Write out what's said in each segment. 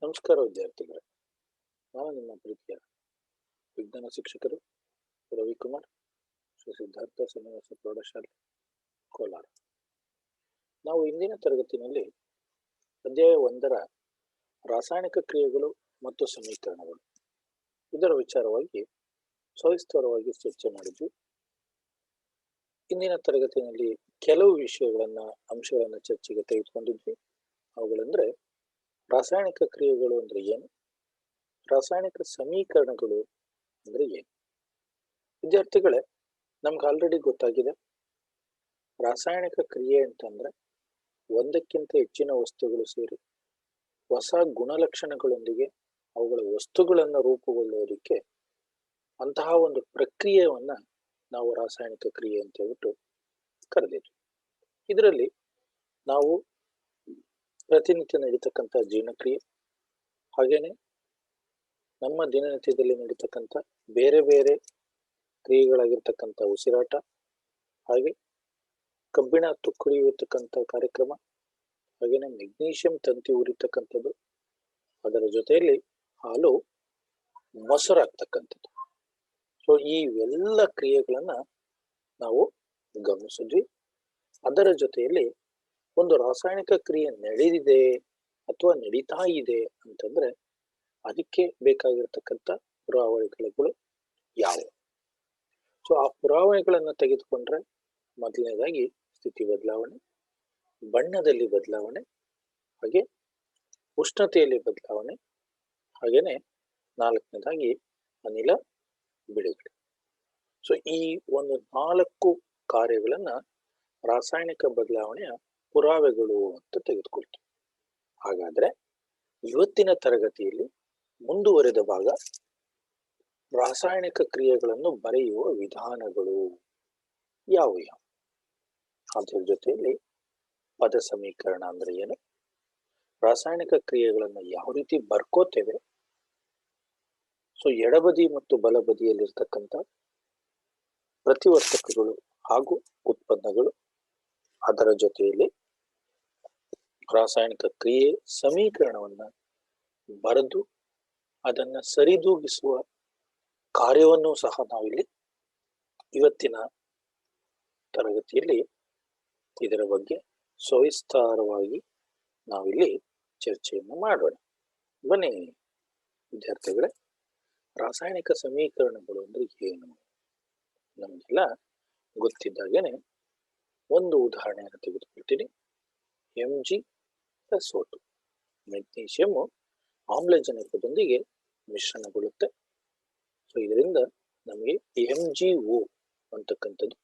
ನಮಸ್ಕಾರ ವಿದ್ಯಾರ್ಥಿಗಳೇ. ನಾನು ನಿಮ್ಮ ಪ್ರೀತಿಯ ವಿಜ್ಞಾನ ಶಿಕ್ಷಕರು ರವಿಕುಮಾರ್, ಶ್ರೀ ಸಿದ್ಧಾರ್ಥ ಶ್ರೀನಿವಾಸ ಪ್ರೌಢಶಾಲೆ, ಕೋಲಾರ. ನಾವು ಇಂದಿನ ತರಗತಿಯಲ್ಲಿ ಅಧ್ಯಾಯ 1ರ ರಾಸಾಯನಿಕ ಕ್ರಿಯೆಗಳು ಮತ್ತು ಸಮೀಕರಣಗಳು ಇದರ ವಿಚಾರವಾಗಿ ಸವಿಸ್ತರವಾಗಿ ಚರ್ಚೆ ಮಾಡಿದ್ವಿ. ಇಂದಿನ ತರಗತಿಯಲ್ಲಿ ಕೆಲವು ಅಂಶಗಳನ್ನ ಚರ್ಚೆಗೆ ತೆಗೆದುಕೊಂಡಿದ್ವಿ. ಅವುಗಳೆಂದ್ರೆ ರಾಸಾಯನಿಕ ಕ್ರಿಯೆಗಳು ಅಂದ್ರೆ ಏನು, ರಾಸಾಯನಿಕ ಸಮೀಕರಣಗಳು ಅಂದ್ರೆ ಏನು. ವಿದ್ಯಾರ್ಥಿಗಳೇ, ನಮ್ಗೆ ಆಲ್ರೆಡಿ ಗೊತ್ತಾಗಿದೆ, ರಾಸಾಯನಿಕ ಕ್ರಿಯೆ ಅಂತಂದ್ರೆ ಒಂದಕ್ಕಿಂತ ಹೆಚ್ಚಿನ ವಸ್ತುಗಳು ಸೇರಿ ಹೊಸ ಗುಣಲಕ್ಷಣಗಳೊಂದಿಗೆ ಅವುಗಳ ವಸ್ತುಗಳನ್ನ ರೂಪುಗೊಳ್ಳುವುದಕ್ಕೆ ಅಂತಹ ಒಂದು ಪ್ರಕ್ರಿಯೆಯನ್ನ ನಾವು ರಾಸಾಯನಿಕ ಕ್ರಿಯೆ ಅಂತ ಹೇಳ್ಬಿಟ್ಟು ಕರೆದಿದ್ವಿ. ಇದರಲ್ಲಿ ನಾವು ಪ್ರತಿನಿತ್ಯ ನಡೀತಕ್ಕಂಥ ಜೀರ್ಣಕ್ರಿಯೆ, ಹಾಗೇನೆ ನಮ್ಮ ದಿನನಿತ್ಯದಲ್ಲಿ ನಡೀತಕ್ಕಂಥ ಬೇರೆ ಬೇರೆ ಕ್ರಿಯೆಗಳಾಗಿರ್ತಕ್ಕಂಥ ಉಸಿರಾಟ, ಹಾಗೆ ಕಬ್ಬಿಣ ತುಕ್ಕುಳಿಯತಕ್ಕಂಥ ಕಾರ್ಯಕ್ರಮ, ಹಾಗೇನೆ ಮೆಗ್ನೀಷಿಯಂ ತಂತಿ ಉರಿತಕ್ಕಂಥದ್ದು, ಅದರ ಜೊತೆಯಲ್ಲಿ ಹಾಲು ಮೊಸರಾಗ್ತಕ್ಕಂಥದ್ದು. ಸೊ ಈ ಎಲ್ಲ ಕ್ರಿಯೆಗಳನ್ನ ನಾವು ಗಮನಿಸಿದ್ವಿ. ಅದರ ಜೊತೆಯಲ್ಲಿ ಒಂದು ರಾಸಾಯನಿಕ ಕ್ರಿಯೆ ನಡೆದಿದೆ ಅಥವಾ ನಡೀತಾ ಇದೆ ಅಂತಂದ್ರೆ ಅದಕ್ಕೆ ಬೇಕಾಗಿರ್ತಕ್ಕಂಥ ಪುರಾವೆಗಳು ಯಾವುವು. ಸೊ ಆ ಪುರಾವೆಗಳನ್ನ ತೆಗೆದುಕೊಂಡ್ರೆ ಮೊದಲನೇದಾಗಿ ಸ್ಥಿತಿ ಬದಲಾವಣೆ, ಬಣ್ಣದಲ್ಲಿ ಬದಲಾವಣೆ, ಹಾಗೆ ಉಷ್ಣತೆಯಲ್ಲಿ ಬದಲಾವಣೆ, ಹಾಗೇನೆ 4ನೇದಾಗಿ ಅನಿಲ ಬಿಡುಗಡೆ. ಸೊ ಈ ಒಂದು 4 ಕಾರ್ಯಗಳನ್ನ ರಾಸಾಯನಿಕ ಬದಲಾವಣೆಯ ಪುರಾವೆಗಳು ಅಂತ ತೆಗೆದುಕೊಳ್ತೀವಿ. ಹಾಗಾದ್ರೆ ಇವತ್ತಿನ ತರಗತಿಯಲ್ಲಿ ಮುಂದುವರೆದ ಭಾಗ ರಾಸಾಯನಿಕ ಕ್ರಿಯೆಗಳನ್ನು ಬರೆಯುವ ವಿಧಾನಗಳು ಯಾವುವು, ಅದ್ರ ಜೊತೆಯಲ್ಲಿ ಪದ ಸಮೀಕರಣ ಅಂದ್ರೆ ಏನು, ರಾಸಾಯನಿಕ ಕ್ರಿಯೆಗಳನ್ನ ಯಾವ ರೀತಿ ಬರ್ಕೋತೇವೆ, ಸೊ ಎಡಬದಿ ಮತ್ತು ಬಲಬದಿಯಲ್ಲಿರ್ತಕ್ಕಂಥ ಪ್ರತಿವರ್ತಕಗಳು ಹಾಗೂ ಉತ್ಪನ್ನಗಳು, ಅದರ ಜೊತೆಯಲ್ಲಿ ರಾಸಾಯನಿಕ ಕ್ರಿಯೆ ಸಮೀಕರಣವನ್ನ ಬರೆದು ಅದನ್ನ ಸರಿದೂಗಿಸುವ ಕಾರ್ಯವನ್ನು ಸಹ ನಾವಿಲ್ಲಿ ಇವತ್ತಿನ ತರಗತಿಯಲ್ಲಿ ಇದರ ಬಗ್ಗೆ ಸವಿಸ್ತಾರವಾಗಿ ನಾವಿಲ್ಲಿ ಚರ್ಚೆಯನ್ನು ಮಾಡೋಣ. ಬನ್ನಿ ವಿದ್ಯಾರ್ಥಿಗಳೇ, ರಾಸಾಯನಿಕ ಸಮೀಕರಣಗಳು ಅಂದ್ರೆ ಏನು ನಮಗೆಲ್ಲ ಗೊತ್ತಿದ್ದಾಗೇನೆ ಒಂದು ಉದಾಹರಣೆಯನ್ನು ತೆಗೆದುಕೊಳ್ತೀನಿ. Mg+O2, magnesium ಆಮ್ಲಜನಕದೊಂದಿಗೆ ಮಿಶ್ರಣಗೊಳ್ಳುತ್ತೆ. ಸೊ ಇದರಿಂದ ನಮಗೆ MgO ಅಂತಕ್ಕಂಥದ್ದು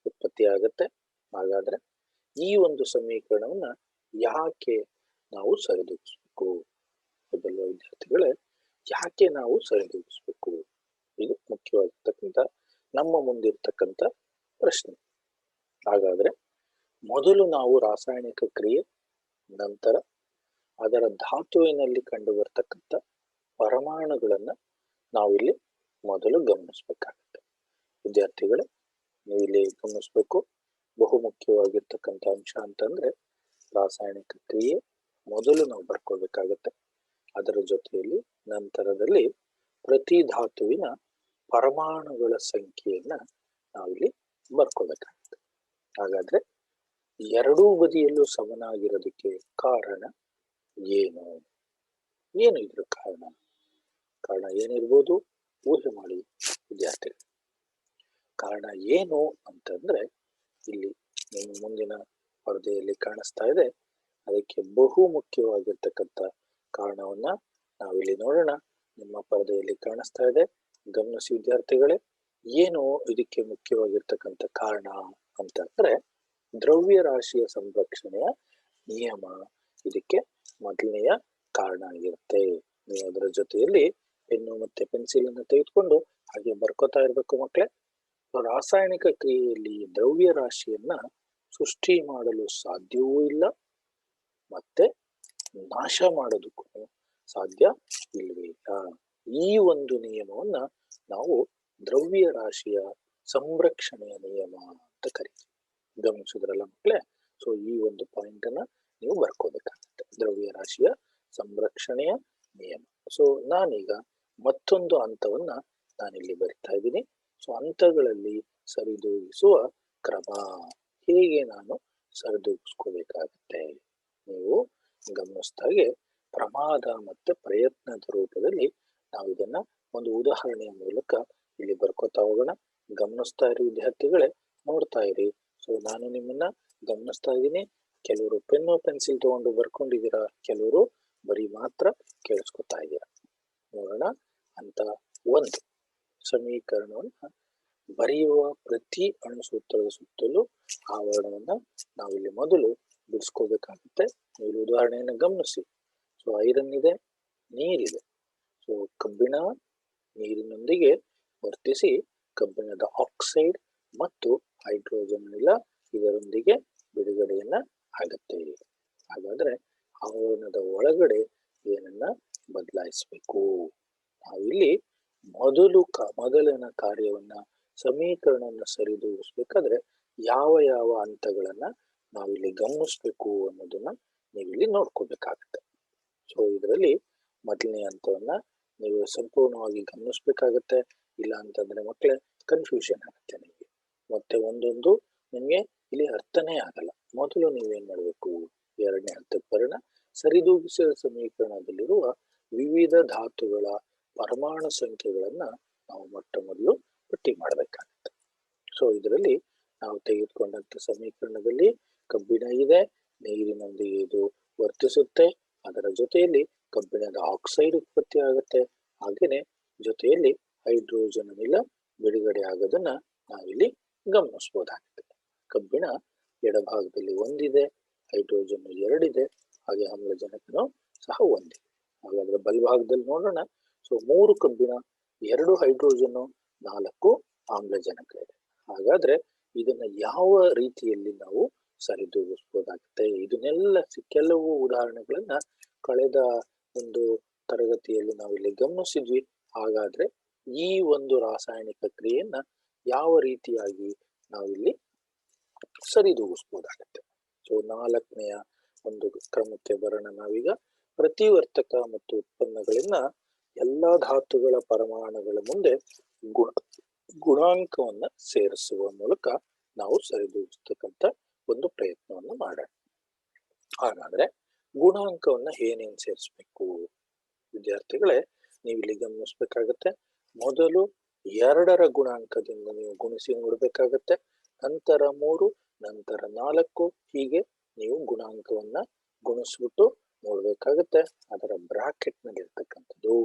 ಉತ್ಪತ್ತಿ ಆಗುತ್ತೆ. ಹಾಗಾದ್ರೆ ಈ ಒಂದು ಸಮೀಕರಣವನ್ನ ಯಾಕೆ ನಾವು ಸರಿದೂಗಿಸ್ಬೇಕು, ಮೊದಲ ವಿದ್ಯಾರ್ಥಿಗಳೇ, ಯಾಕೆ ನಾವು ಸರಿದೂಗಿಸ್ಬೇಕು, ಇದು ಮುಖ್ಯವಾಗಿರ್ತಕ್ಕಂಥ ನಮ್ಮ ಮುಂದಿರ್ತಕ್ಕಂಥ ಪ್ರಶ್ನೆ. ಹಾಗಾದ್ರೆ ಮೊದಲು ನಾವು ರಾಸಾಯನಿಕ ಕ್ರಿಯೆ, ನಂತರ ಅದರ ಧಾತುವಿನಲ್ಲಿ ಕಂಡು ಬರ್ತಕ್ಕಂಥ ಪರಮಾಣುಗಳನ್ನ ನಾವಿಲ್ಲಿ ಮೊದಲು ಗಮನಿಸ್ಬೇಕಾಗತ್ತೆ. ವಿದ್ಯಾರ್ಥಿಗಳೇ, ನೀವು ಇಲ್ಲಿ ಗಮನಿಸ್ಬೇಕು, ಬಹುಮುಖ್ಯವಾಗಿರ್ತಕ್ಕಂಥ ಅಂಶ ಅಂತಂದ್ರೆ ರಾಸಾಯನಿಕ ಕ್ರಿಯೆ ಮೊದಲು ನಾವು ಬರ್ಕೋಬೇಕಾಗತ್ತೆ. ಅದರ ಜೊತೆಯಲ್ಲಿ ನಂತರದಲ್ಲಿ ಪ್ರತಿ ಧಾತುವಿನ ಪರಮಾಣುಗಳ ಸಂಖ್ಯೆಯನ್ನ ನಾವಿಲ್ಲಿ ಬರ್ಕೋಬೇಕಾಗತ್ತೆ. ಹಾಗಾದ್ರೆ ಎರಡೂ ಬದಿಯಲ್ಲೂ ಸಮನಾಗಿರೋದಕ್ಕೆ ಕಾರಣ ಏನು ಇದ್ರ ಕಾರಣ ಏನಿರ್ಬೋದು, ಊಹೆ ಮಾಡಿ ವಿದ್ಯಾರ್ಥಿಗಳು. ಕಾರಣ ಏನು ಅಂತಂದ್ರೆ ಇಲ್ಲಿ ನಿಮ್ಮ ಮುಂದಿನ ಪರದೆಯಲ್ಲಿ ಕಾಣಿಸ್ತಾ ಇದೆ. ಅದಕ್ಕೆ ಬಹು ಮುಖ್ಯವಾಗಿರ್ತಕ್ಕಂಥ ಕಾರಣವನ್ನ ನಾವಿಲ್ಲಿ ನೋಡೋಣ. ನಿಮ್ಮ ಪರದೆಯಲ್ಲಿ ಕಾಣಿಸ್ತಾ ಇದೆ, ಗಮನಿಸಿ ವಿದ್ಯಾರ್ಥಿಗಳೇ. ಏನು ಇದಕ್ಕೆ ಮುಖ್ಯವಾಗಿರ್ತಕ್ಕಂಥ ಕಾರಣ ಅಂತಂದ್ರೆ ದ್ರವ್ಯ ರಾಶಿಯ ಸಂರಕ್ಷಣೆಯ ನಿಯಮ ಇದಕ್ಕೆ ಮೊದಲನೆಯ ಕಾರಣ ಆಗಿರುತ್ತೆ. ನೀವು ಅದರ ಜೊತೆಯಲ್ಲಿ ಪೆನ್ನು ಮತ್ತೆ ಪೆನ್ಸಿಲ್ ಅನ್ನು ತೆಗೆದುಕೊಂಡು ಹಾಗೆ ಬರ್ಕೋತಾ ಇರ್ಬೇಕು ಮಕ್ಕಳೇ. ರಾಸಾಯನಿಕ ಕ್ರಿಯೆಯಲ್ಲಿ ದ್ರವ್ಯ ರಾಶಿಯನ್ನ ಸೃಷ್ಟಿ ಮಾಡಲು ಸಾಧ್ಯವೂ ಇಲ್ಲ, ಮತ್ತೆ ನಾಶ ಮಾಡೋದಕ್ಕೂ ಸಾಧ್ಯ ಇಲ್ಲವೇ ಇಲ್ಲ. ಈ ಒಂದು ನಿಯಮವನ್ನ ನಾವು ದ್ರವ್ಯ ರಾಶಿಯ ಸಂರಕ್ಷಣೆಯ ನಿಯಮ ಅಂತ ಕರಿತೀವಿ. ಗಮನಿಸಿದ್ರಲ್ಲ ಮಕ್ಕಳೇ? ಸೊ ಈ ಒಂದು ಪಾಯಿಂಟ್ ಅನ್ನ ನೀವು ಬರ್ಕೋಬೇಕಾಗುತ್ತೆ. ದ್ರವ್ಯ ರಾಶಿಯ ಸಂರಕ್ಷಣೆಯ ಸೊ ನಾನೀಗ ಮತ್ತೊಂದು ಹಂತವನ್ನ ನಾನಿಲ್ಲಿ ಬರಿತಾ ಇದ್ದೀನಿ. ಸೊ ಹಂತಗಳಲ್ಲಿ ಸರಿದೂಗಿಸುವ ಕ್ರಮ ಹೇಗೆ ನಾನು ಸರಿದೂಗಿಸ್ಕೋಬೇಕಾಗತ್ತೆ. ನೀವು ಗಮನಿಸಿದಾಗೆ ಪ್ರಮಾದ ಮತ್ತೆ ಪ್ರಯತ್ನದ ರೂಪದಲ್ಲಿ ನಾವು ಇದನ್ನ ಒಂದು ಉದಾಹರಣೆಯ ಮೂಲಕ ಇಲ್ಲಿ ಬರ್ಕೋತಾ ಹೋಗೋಣ. ಗಮನಿಸ್ತಾ ಇರಿ ವಿದ್ಯಾರ್ಥಿಗಳೇ, ನೋಡ್ತಾ ಇರಿ. ಸೊ ನಾನು ನಿಮ್ಮನ್ನ ಗಮನಿಸ್ತಾ ಇದ್ದೀನಿ. ಕೆಲವರು ಪೆನ್ನು ಪೆನ್ಸಿಲ್ ತಗೊಂಡು ಬರ್ಕೊಂಡಿದ್ದೀರಾ, ಕೆಲವರು ಬರೀ ಮಾತ್ರ ಕೇಳಿಸ್ಕೊತಾ ಇದ್ದೀರಾ. ನೋಡೋಣ. ಅಂತ ಒಂದು ಸಮೀಕರಣವನ್ನ ಬರೆಯುವ ಪ್ರತಿ ಅಣುಸೂತ್ರದ ಸುತ್ತಲೂ ಆವರಣವನ್ನ ನಾವಿಲ್ಲಿ ಮೊದಲು ಬಿಡಿಸ್ಕೋಬೇಕಾಗುತ್ತೆ. ನೀವು ಉದಾಹರಣೆಯನ್ನು ಗಮನಿಸಿ. ಸೊ ಐರನ್ ಇದೆ, ನೀರಿದೆ. ಸೊ ಕಬ್ಬಿಣ ನೀರಿನೊಂದಿಗೆ ವರ್ತಿಸಿ ಕಬ್ಬಿಣದ ಆಕ್ಸೈಡ್ ಮತ್ತು ಹೈಡ್ರೋಜನ್ ಅನಿಲ ಇದರೊಂದಿಗೆ ಬಿಡುಗಡೆಯನ್ನ ಆಗುತ್ತೆ. ಹಾಗಾದ್ರೆ ಆವರಣದ ಒಳಗಡೆ ಏನನ್ನ ಬದಲಾಯಿಸಬೇಕು? ನಾವಿಲ್ಲಿ ಮೊದಲಿನ ಕಾರ್ಯವನ್ನ ಸಮೀಕರಣವನ್ನ ಸರಿದೂಗಿಸ್ಬೇಕಾದ್ರೆ ಯಾವ ಯಾವ ಹಂತಗಳನ್ನ ನಾವಿಲ್ಲಿ ಗಮನಿಸ್ಬೇಕು ಅನ್ನೋದನ್ನ ನೀವಿಲ್ಲಿ ನೋಡ್ಕೋಬೇಕಾಗತ್ತೆ. ಸೊ ಇದರಲ್ಲಿ ಮೊದಲನೇ ಹಂತವನ್ನ ನೀವು ಸಂಪೂರ್ಣವಾಗಿ ಗಮನಿಸ್ಬೇಕಾಗತ್ತೆ. ಇಲ್ಲ ಅಂತಂದ್ರೆ ಮಕ್ಕಳೇ ಕನ್ಫ್ಯೂಷನ್ ಆಗುತ್ತೆ ನಿಮಗೆ, ಮತ್ತೆ ಒಂದೊಂದು ನಿಮ್ಗೆ ಇಲ್ಲಿ ಅರ್ಥನೇ ಆಗಲ್ಲ. ಮೊದಲು ನೀವೇನ್ ಮಾಡ್ಬೇಕು? ಎರಡನೇ ಹಂತಕ್ಕೆ ಬರೋಣ. ಸರಿದೂಗಿಸಿದ ಸಮೀಕರಣದಲ್ಲಿರುವ ವಿವಿಧ ಧಾತುಗಳ ಪರಮಾಣು ಸಂಖ್ಯೆಗಳನ್ನ ನಾವು ಮೊದಲು ಪಟ್ಟಿ ಮಾಡಬೇಕಾಗುತ್ತೆ. ಸೊ ಇದರಲ್ಲಿ ನಾವು ತೆಗೆದುಕೊಂಡಂತ ಸಮೀಕರಣದಲ್ಲಿ ಕಬ್ಬಿಣ ಇದೆ, ನೀರಿನೊಂದಿಗೆ ಇದು ವರ್ತಿಸುತ್ತೆ, ಅದರ ಜೊತೆಯಲ್ಲಿ ಕಬ್ಬಿಣದ ಆಕ್ಸೈಡ್ ಉತ್ಪತ್ತಿ ಆಗುತ್ತೆ, ಹಾಗೇನೆ ಜೊತೆಯಲ್ಲಿ ಹೈಡ್ರೋಜನ್ ಅನಿಲ ಬಿಡುಗಡೆ ಆಗೋದನ್ನ ನಾವಿಲ್ಲಿ ಗಮನಿಸಬಹುದಾಗುತ್ತೆ. ಕಬ್ಬಿಣ ಎಡಭಾಗದಲ್ಲಿ ಒಂದಿದೆ, ಹೈಡ್ರೋಜನ್ ಎರಡಿದೆ, ಹಾಗೆ ಆಮ್ಲಜನಕನು ಸಹ ಒಂದಿದೆ. ಹಾಗಾದ್ರೆ ಬಲಭಾಗದಲ್ಲಿ ನೋಡೋಣ. ಸೊ 3 ಕಬ್ಬಿಣ, 2 ಹೈಡ್ರೋಜನ್, 4 ಆಮ್ಲಜನಕ ಇದೆ. ಹಾಗಾದ್ರೆ ಇದನ್ನ ಯಾವ ರೀತಿಯಲ್ಲಿ ನಾವು ಸರಿದೂಗಿಸಬಹುದಾಗುತ್ತೆ? ಇದನ್ನೆಲ್ಲ ಕೆಲವು ಉದಾಹರಣೆಗಳನ್ನ ಕಳೆದ ಒಂದು ತರಗತಿಯಲ್ಲಿ ನಾವಿಲ್ಲಿ ಗಮನಿಸಿದ್ವಿ. ಹಾಗಾದ್ರೆ ಈ ಒಂದು ರಾಸಾಯನಿಕ ಕ್ರಿಯೆಯನ್ನ ಯಾವ ರೀತಿಯಾಗಿ ನಾವಿಲ್ಲಿ ಸರಿದೂಗಿಸಬಹುದಾಗುತ್ತೆ? ಸೊ 4ನೆಯ ಒಂದು ಕ್ರಮಕ್ಕೆ ಬರೋಣ. ನಾವೀಗ ಪ್ರತಿವರ್ತಕ ಮತ್ತು ಉತ್ಪನ್ನಗಳನ್ನ ಎಲ್ಲಾ ಧಾತುಗಳ ಪರಮಾಣುಗಳ ಮುಂದೆ ಗುಣಾಂಕವನ್ನ ಸೇರಿಸುವ ಮೂಲಕ ನಾವು ಸರಿದೂಗಿಸ್ತಕ್ಕಂಥ ಒಂದು ಪ್ರಯತ್ನವನ್ನ ಮಾಡೋಣ. ಹಾಗಾದ್ರೆ ಗುಣಾಂಕವನ್ನ ಏನೇನ್ ಸೇರಿಸ್ಬೇಕು ವಿದ್ಯಾರ್ಥಿಗಳೇ? ನೀವು ಇಲ್ಲಿ ಗಮನಿಸ್ಬೇಕಾಗತ್ತೆ. ಮೊದಲು 2ರ ಗುಣಾಂಕದಿಂದ ನೀವು ಗುಣಿಸಿ ನೋಡ್ಬೇಕಾಗತ್ತೆ, ನಂತರ 3, ನಂತರ 4, ಹೀಗೆ ನೀವು ಗುಣಾಂಕವನ್ನ ಗುಣಿಸ್ಬಿಟ್ಟು ನೋಡ್ಬೇಕಾಗತ್ತೆ. ಅದರ ಬ್ರಾಕೆಟ್ ನಲ್ಲಿ ಇರ್ತಕ್ಕಂಥದ್ದು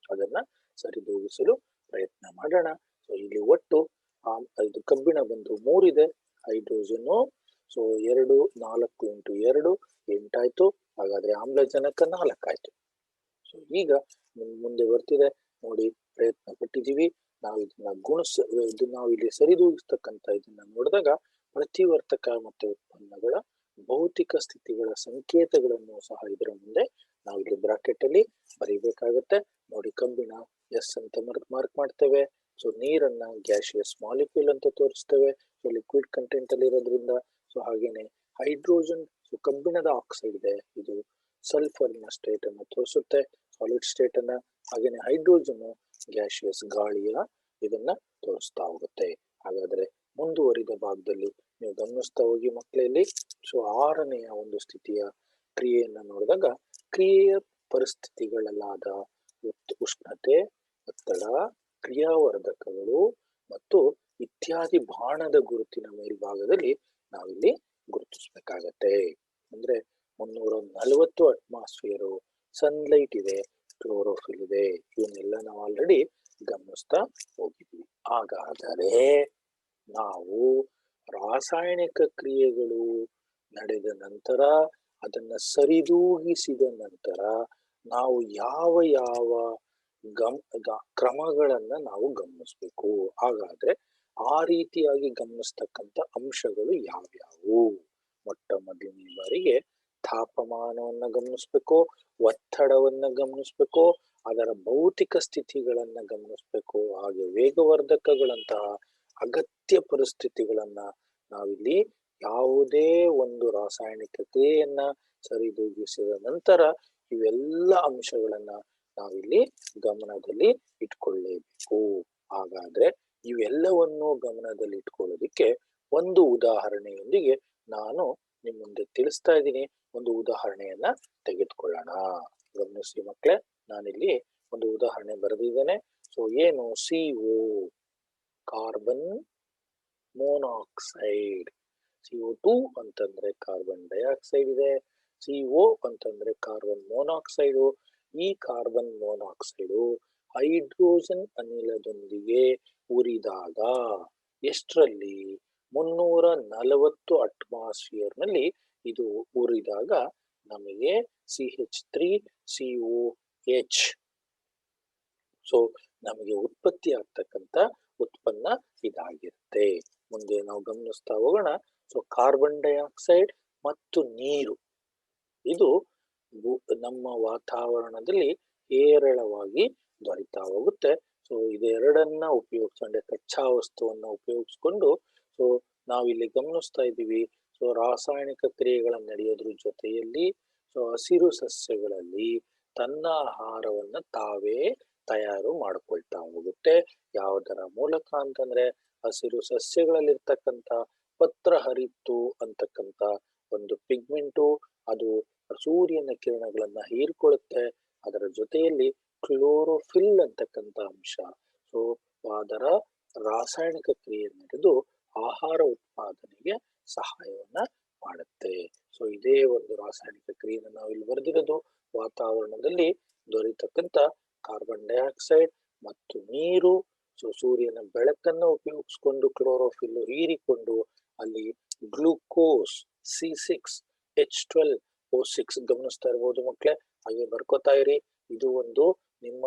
ಅದನ್ನ ಸರಿದೂಗಿಸಲು ಪ್ರಯತ್ನ ಮಾಡೋಣ. ಸೊ ಇಲ್ಲಿ ಒಟ್ಟು ಇದು ಕಬ್ಬಿಣ ಬಂದು 3 ಇದೆ, ಹೈಡ್ರೋಜನ್ ಸೊ 2, 4 × 2 8 ಆಯ್ತು. ಹಾಗಾದ್ರೆ ಆಮ್ಲಜನಕ 4 ಆಯ್ತು. ಸೊ ಈಗ ಮುಂದೆ ಬರ್ತಿದೆ ನೋಡಿ, ಪ್ರಯತ್ನ ಪಟ್ಟಿದೀವಿ ನಾವು ಇದನ್ನ ನಾವು ಇಲ್ಲಿ ಸರಿದೂಗಿಸ್ತಕ್ಕಂಥ ಇದನ್ನ ನೋಡಿದಾಗ ಪ್ರತಿವರ್ತಕ ಮತ್ತು ಉತ್ಪನ್ನಗಳ ಭೌತಿಕ ಸ್ಥಿತಿಗಳ ಸಂಕೇತಗಳನ್ನು ಸಹ ಇದರ ಮುಂದೆ ನಾವು ಇಲ್ಲಿ ಬ್ರಾಕೆಟ್ ಅಲ್ಲಿ ಬರೀಬೇಕಾಗತ್ತೆ. ನೋಡಿ, ಕಬ್ಬಿಣ ಎಸ್ ಅಂತ ಮಾರ್ಕ್ ಮಾಡ್ತೇವೆ. ಸೊ ನೀರನ್ನ ಗ್ಯಾಸಿಯಸ್ ಮಾಲಿಕ್ಯೂಲ್ ಅಂತ ತೋರಿಸ್ತೇವೆ, ಸೊ ಲಿಕ್ವಿಡ್ ಕಂಟೆಂಟ್ ಅಲ್ಲಿ ಇರೋದ್ರಿಂದ. ಸೊ ಹಾಗೇನೆ ಹೈಡ್ರೋಜನ್, ಸೊ ಕಬ್ಬಿಣದ ಆಕ್ಸೈಡ್ ಇದೆ, ಇದು ಸಲ್ಫರ್ನ ಸ್ಟೇಟ್ ಅನ್ನು ತೋರಿಸುತ್ತೆ, ಸಾಲಿಡ್ ಸ್ಟೇಟ್ ಅನ್ನ. ಹಾಗೇನೆ ಹೈಡ್ರೋಜನ್ ಗ್ಯಾಸಿಯಸ್ ಗಾಳಿಯ ಇದನ್ನ ತೋರಿಸ್ತಾ ಹೋಗುತ್ತೆ. ಹಾಗಾದ್ರೆ ಮುಂದುವರಿದ ಭಾಗದಲ್ಲಿ ನೀವು ಗಮನಿಸ್ತಾ ಹೋಗಿ ಮಕ್ಕಳಲ್ಲಿ. ಸೊ 6ನೆಯ ಒಂದು ಸ್ಥಿತಿಯ ಕ್ರಿಯೆಯನ್ನ ನೋಡಿದಾಗ ಕ್ರಿಯೆಯ ಪರಿಸ್ಥಿತಿಗಳಲ್ಲಾದ ಉಷ್ಣತೆ, ಒತ್ತಡ, ಕ್ರಿಯಾವರ್ಧಕಗಳು ಮತ್ತು ಇತ್ಯಾದಿ ಬಾಣದ ಗುರುತಿನ ಮೇಲ್ಭಾಗದಲ್ಲಿ ನಾವಿಲ್ಲಿ ಗುರುತಿಸ್ಬೇಕಾಗತ್ತೆ. ಅಂದ್ರೆ 340 ಅಟ್ಮಾಸ್ಫಿಯರು, ಸನ್ಲೈಟ್ ಇದೆ, ಕ್ಲೋರೋಫಿಲ್ ಇದೆ, ಇವನ್ನೆಲ್ಲ ನಾವು ಆಲ್ರೆಡಿ ಗಮನಿಸ್ತಾ ಹೋಗಿದ್ವಿ. ಹಾಗಾದರೆ ನಾವು ರಾಸಾಯನಿಕ ಕ್ರಿಯೆಗಳು ನಡೆದ ನಂತರ, ಅದನ್ನ ಸರಿದೂಗಿಸಿದ ನಂತರ ನಾವು ಯಾವ ಯಾವ ಕ್ರಮಗಳನ್ನ ನಾವು ಗಮನಿಸ್ಬೇಕು? ಹಾಗಾದ್ರೆ ಆ ರೀತಿಯಾಗಿ ಗಮನಿಸ್ತಕ್ಕಂಥ ಅಂಶಗಳು ಯಾವ್ಯಾವು? ಮೊಟ್ಟ ಮೊದಲನೇ ಬಾರಿಗೆ ತಾಪಮಾನವನ್ನ ಗಮನಿಸ್ಬೇಕು, ಒತ್ತಡವನ್ನ ಗಮನಿಸ್ಬೇಕು, ಅದರ ಭೌತಿಕ ಸ್ಥಿತಿಗಳನ್ನ ಗಮನಿಸ್ಬೇಕು, ಹಾಗೆ ವೇಗವರ್ಧಕಗಳಂತಹ ಅಗತ್ಯ ಪರಿಸ್ಥಿತಿಗಳನ್ನ ನಾವಿಲ್ಲಿ ಯಾವುದೇ ಒಂದು ರಾಸಾಯನಿಕ ಕ್ರಿಯೆಯನ್ನ ಸರಿದೂಗಿಸಿದ ನಂತರ ಇವೆಲ್ಲ ಅಂಶಗಳನ್ನ ನಾವಿಲ್ಲಿ ಗಮನದಲ್ಲಿ ಇಟ್ಕೊಳ್ಳೇಬೇಕು. ಹಾಗಾದ್ರೆ ಇವೆಲ್ಲವನ್ನು ಗಮನದಲ್ಲಿ ಇಟ್ಕೊಳ್ಳೋದಿಕ್ಕೆ ಒಂದು ಉದಾಹರಣೆಯೊಂದಿಗೆ ನಾನು ನಿಮ್ಮ ಮುಂದೆ ತಿಳಿಸ್ತಾ ಇದ್ದೀನಿ. ಒಂದು ಉದಾಹರಣೆಯನ್ನ ತೆಗೆದುಕೊಳ್ಳೋಣ. ಗಮನಿಸಿ ಮಕ್ಕಳೇ, ನಾನಿಲ್ಲಿ ಒಂದು ಉದಾಹರಣೆ ಬರೆದಿದ್ದೇನೆ. ಸೊ ಏನು, CO ಕಾರ್ಬನ್ ಮೊನಾಕ್ಸೈಡ್. CO2 ಅಂತಂದ್ರೆ ಕಾರ್ಬನ್ ಡೈಆಕ್ಸೈಡ್ ಇದೆ, CO ಅಂತಂದ್ರೆ ಕಾರ್ಬನ್ ಮೊನಾಕ್ಸೈಡು. ಈ ಕಾರ್ಬನ್ ಮೊನಾಕ್ಸೈಡು ಹೈಡ್ರೋಜನ್ ಅನಿಲದೊಂದಿಗೆ ಉರಿದಾಗ ಎಷ್ಟರಲ್ಲಿ, 340 ಅಟ್ಮಾಸ್ಫಿಯರ್ ನಲ್ಲಿ ಇದು ಉರಿದಾಗ ನಮಗೆ CH3COH. ಸೊ ನಮಗೆ ಉತ್ಪತ್ತಿ ಆಗ್ತಕ್ಕಂಥ ಉತ್ಪನ್ನ ಇದಾಗಿರುತ್ತೆ. ಮುಂದೆ ನಾವು ಗಮನಿಸ್ತಾ ಹೋಗೋಣ. ಸೊ ಕಾರ್ಬನ್ ಡೈಆಕ್ಸೈಡ್ ಮತ್ತು ನೀರು ಇದು ನಮ್ಮ ವಾತಾವರಣದಲ್ಲಿ ಹೇರಳವಾಗಿ ದೊರೀತಾ ಹೋಗುತ್ತೆ. ಸೊ ಇದೆರಡನ್ನ ಉಪಯೋಗಿಸ್ಕೊಂಡೆ, ಕಚ್ಚಾ ವಸ್ತುವನ್ನ ಉಪಯೋಗಿಸ್ಕೊಂಡು ಸೊ ನಾವಿಲ್ಲಿ ಗಮನಿಸ್ತಾ ಇದ್ದೀವಿ. ಸೊ ರಾಸಾಯನಿಕ ಕ್ರಿಯೆಗಳ ನಡೆಯೋದ್ರ ಜೊತೆಯಲ್ಲಿ ಸೊ ಹಸಿರು ಸಸ್ಯಗಳಲ್ಲಿ ತನ್ನ ಆಹಾರವನ್ನ ತಾವೇ ತಯಾರು ಮಾಡ್ಕೊಳ್ತಾ ಹೋಗುತ್ತೆ. ಯಾವುದರ ಮೂಲಕ ಅಂತಂದ್ರೆ ಹಸಿರು ಸಸ್ಯಗಳಲ್ಲಿರ್ತಕ್ಕಂಥ ಪತ್ರಹರಿತು ಅಂತಕ್ಕಂಥ ಒಂದು ಪಿಗ್ಮೆಂಟು, ಅದು ಸೂರ್ಯನ ಕಿರಣಗಳನ್ನ ಹೀರ್ಕೊಳ್ಳುತ್ತೆ. ಅದರ ಜೊತೆಯಲ್ಲಿ ಕ್ಲೋರೋಫಿಲ್ ಅಂತಕ್ಕಂಥ ಅಂಶ, ಸೊ ಅದರ ರಾಸಾಯನಿಕ ಕ್ರಿಯೆ ನಡೆದು ಆಹಾರ ಉತ್ಪಾದನೆಗೆ ಸಹಾಯವನ್ನ ಮಾಡುತ್ತೆ. ಸೊ ಇದೇ ಒಂದು ರಾಸಾಯನಿಕ ಕ್ರಿಯೆಯನ್ನು ನಾವು ಇಲ್ಲಿ ಬರೆದಿರೋದು. ವಾತಾವರಣದಲ್ಲಿ ದೊರೆಯತಕ್ಕಂಥ ಕಾರ್ಬನ್ ಡೈಆಕ್ಸೈಡ್ ಮತ್ತು ನೀರು, ಸೊ ಸೂರ್ಯನ ಬೆಳಕನ್ನು ಉಪಯೋಗಿಸಿಕೊಂಡು ಕ್ಲೋರೋಫಿಲ್ ಹೀರಿಕೊಂಡು ಅಲ್ಲಿ ಗ್ಲೂಕೋಸ್ C6H12O6 ಗಮನಿಸ್ತಾ ಇರ್ಬೋದು ಮಕ್ಕಳೇ, ಹಾಗೆ ಬರ್ಕೋತಾ ಇರಿ. ಇದು ಒಂದು ನಿಮ್ಮ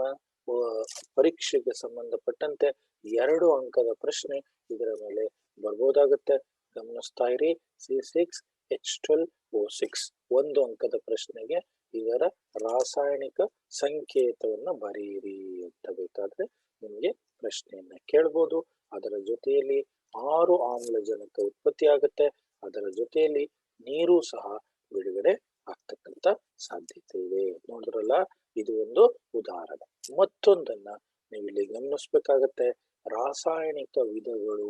ಪರೀಕ್ಷೆಗೆ ಸಂಬಂಧಪಟ್ಟಂತೆ 2 ಅಂಕದ ಪ್ರಶ್ನೆ ಇದರ ಮೇಲೆ ಬರ್ಬೋದಾಗುತ್ತೆ. ಗಮನಿಸ್ತಾ ಇರಿ. C6H12O6 1 ಅಂಕದ ಪ್ರಶ್ನೆಗೆ ಇದರ ರಾಸಾಯನಿಕ ಸಂಕೇತವನ್ನ ಬರೆಯಿರಿ ಅಂತ ಬೇಕಾದ್ರೆ ನಿಮಗೆ ಪ್ರಶ್ನೆಯನ್ನ ಕೇಳ್ಬೋದು. ಅದರ ಜೊತೆಯಲ್ಲಿ 6 ಆಮ್ಲಜನಕ ಉತ್ಪತ್ತಿ ಆಗುತ್ತೆ. ಅದರ ಜೊತೆಯಲ್ಲಿ ನೀರು ಸಹ ಬಿಡುಗಡೆ ಆಗ್ತಕ್ಕಂಥ ಸಾಧ್ಯತೆ ಇದೆ. ನೋಡಿದ್ರಲ್ಲ, ಇದು ಒಂದು ಉದಾಹರಣೆ. ಮತ್ತೊಂದನ್ನ ನೀವಿಲ್ಲಿ ಗಮನಿಸ್ಬೇಕಾಗತ್ತೆ. ರಾಸಾಯನಿಕ ವಿಧಗಳು,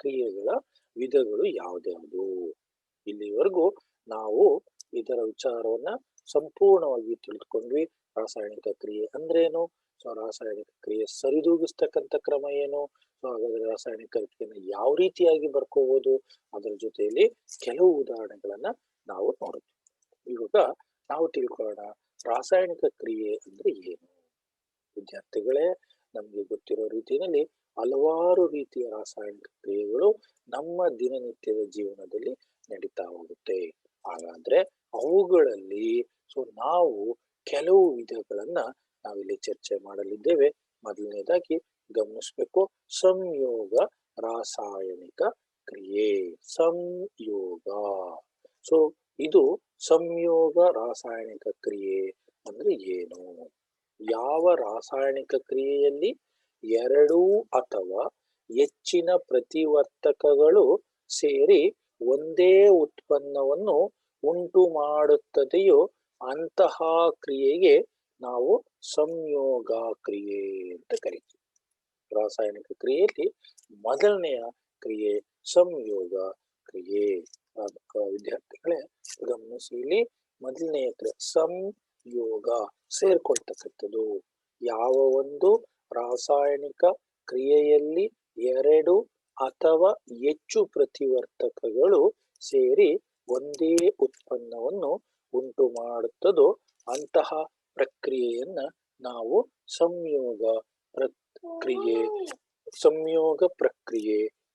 ಕ್ರಿಯೆಗಳ ವಿಧಗಳು ಯಾವ್ದ್ಯಾವುದು. ಇಲ್ಲಿವರೆಗೂ ನಾವು ಇದರ ವಿಚಾರವನ್ನ ಸಂಪೂರ್ಣವಾಗಿ ತಿಳಿದುಕೊಂಡ್ವಿ. ರಾಸಾಯನಿಕ ಕ್ರಿಯೆ ಅಂದ್ರೇನು, ಸೊ ರಾಸಾಯನಿಕ ಕ್ರಿಯೆ ಸರಿದೂಗಿಸ್ತಕ್ಕಂಥ ಕ್ರಮ ಏನು, ಸೊ ಹಾಗಾದ್ರೆ ರಾಸಾಯನಿಕ ಕ್ರಿಯೆಯನ್ನು ಯಾವ ರೀತಿಯಾಗಿ ಬರ್ಕೋಬಹುದು, ಅದರ ಜೊತೆಯಲ್ಲಿ ಕೆಲವು ಉದಾಹರಣೆಗಳನ್ನ ನಾವು ನೋಡುತ್ತೇವೆ. ಇವಾಗ ನಾವು ತಿಳ್ಕೊಳ್ಳೋಣ ರಾಸಾಯನಿಕ ಕ್ರಿಯೆ ಅಂದ್ರೆ ಏನು. ವಿದ್ಯಾರ್ಥಿಗಳೇ, ನಮ್ಗೆ ಗೊತ್ತಿರೋ ರೀತಿಯಲ್ಲಿ ಹಲವಾರು ರೀತಿಯ ರಾಸಾಯನಿಕ ಕ್ರಿಯೆಗಳು ನಮ್ಮ ದಿನನಿತ್ಯದ ಜೀವನದಲ್ಲಿ ನಡೀತಾ ಹೋಗುತ್ತೆ. ಹಾಗಾದ್ರೆ ಅವುಗಳಲ್ಲಿ ಸೊ ನಾವು ಕೆಲವು ವಿಧಗಳನ್ನ ನಾವಿಲ್ಲಿ ಚರ್ಚೆ ಮಾಡಲಿದ್ದೇವೆ. ಮೊದಲನೇದಾಗಿ ಗಮನಿಸ್ಬೇಕು, ಸಂಯೋಗ ರಾಸಾಯನಿಕ ಕ್ರಿಯೆ. ಸಂಯೋಗ, ಸೊ ಇದು ಸಂಯೋಗ ರಾಸಾಯನಿಕ ಕ್ರಿಯೆ ಅಂದ್ರೆ ಏನು. ಯಾವ ರಾಸಾಯನಿಕ ಕ್ರಿಯೆಯಲ್ಲಿ 2 ಅಥವಾ ಹೆಚ್ಚಿನ ಪ್ರತಿವರ್ತಕಗಳು ಸೇರಿ ಒಂದೇ ಉತ್ಪನ್ನವನ್ನು ಉಂಟು ಮಾಡುತ್ತದೆಯೋ ಅಂತಹ ಕ್ರಿಯೆಗೆ ನಾವು ಸಂಯೋಗ ಕ್ರಿಯೆ ಅಂತ ಕರಿತೀವಿ. ರಾಸಾಯನಿಕ ಕ್ರಿಯೆಯಲ್ಲಿ ಮೊದಲನೆಯ ಕ್ರಿಯೆ ಸಂಯೋಗ ಕ್ರಿಯೆ. ವಿದ್ಯಾರ್ಥಿಗಳೇ ಗಮನಿಸಿ, ಇಲ್ಲಿ ಮೊದಲನೆಯ ಕ್ರಿಯೆ ಸಂಯೋಗ, ಸೇರ್ಕೊಳ್ತಕ್ಕಂಥದ್ದು. ಯಾವ ಒಂದು ರಾಸಾಯನಿಕ ಕ್ರಿಯೆಯಲ್ಲಿ 2 ಅಥವಾ ಹೆಚ್ಚು ಪ್ರತಿವರ್ತಕಗಳು ಸೇರಿ ಒಂದೇ ಉತ್ಪನ್ನವನ್ನು ಉಂಟು ಮಾಡುತ್ತದೋ ಅಂತಹ ಪ್ರಕ್ರಿಯೆಯನ್ನ ನಾವು ಸಂಯೋಗ ಪ್ರಕ್ರಿಯೆ